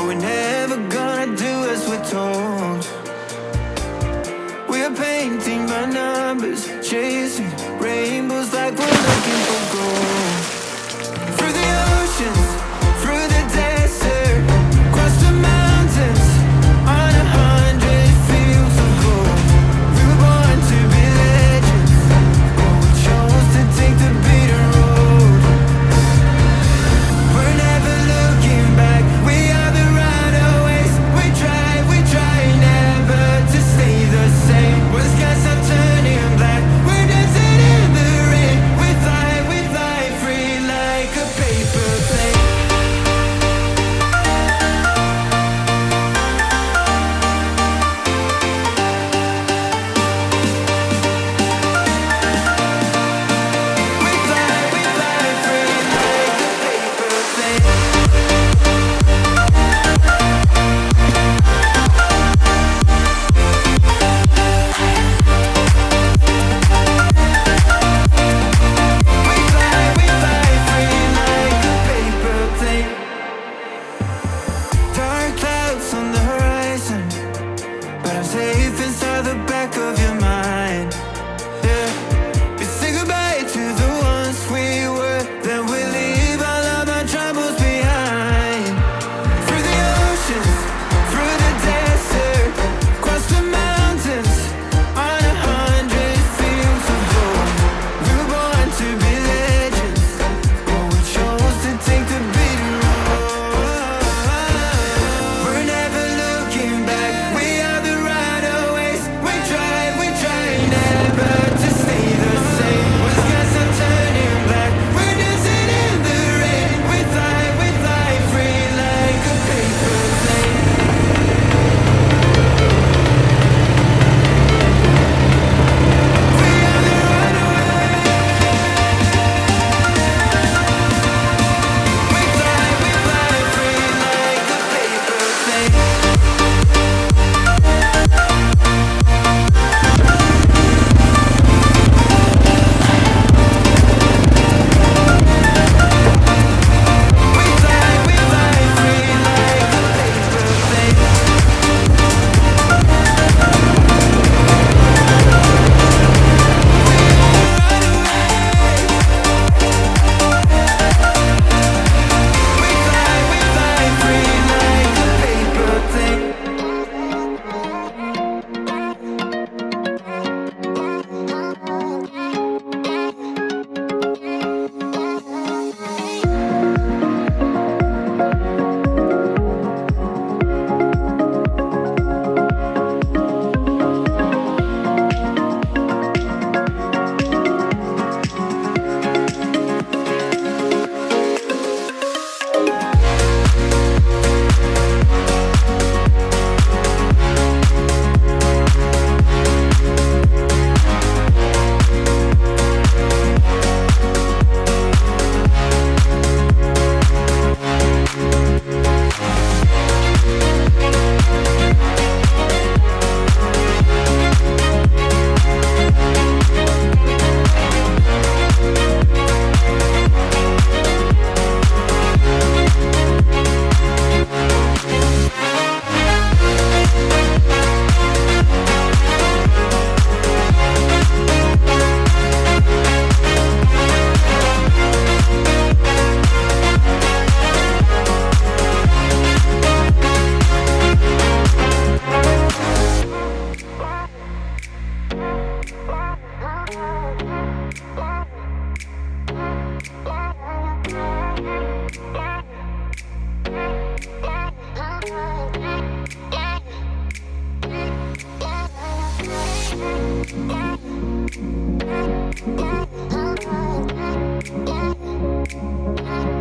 we're never gonna do as we're told. We're painting by numbers, chasing rainbows like we're looking for gold. Through the oceans, through the desert, across the mountains, on 100 fields of gold. We were born to be legends, but we chose to take the bitter road. We're never looking back, we are the runaways. We try never to stay the same. When the skies are turning black, we're dancing in the rain. We fly free like a paper plane. We fly free like a paper plane. We fly free like a paper plane. Dark clouds on the horizon, but I'm safe inside the back of your mind. Yeah, we say goodbye to the ones we were, then we leave all of our troubles behind. Through the oceans, through the desert, across the mountains, on 100 fields of gold. We were born to be legends, but we chose to take the bitter road. We're never looking back, we are the runaways. We try never to stay the same. When the skies are turning black, we're dancing in the rain. We fly free like a paper plane. We are the runaways. We fly free like a paper plane. We fly free like a paper plane. We fly free like a paper plane.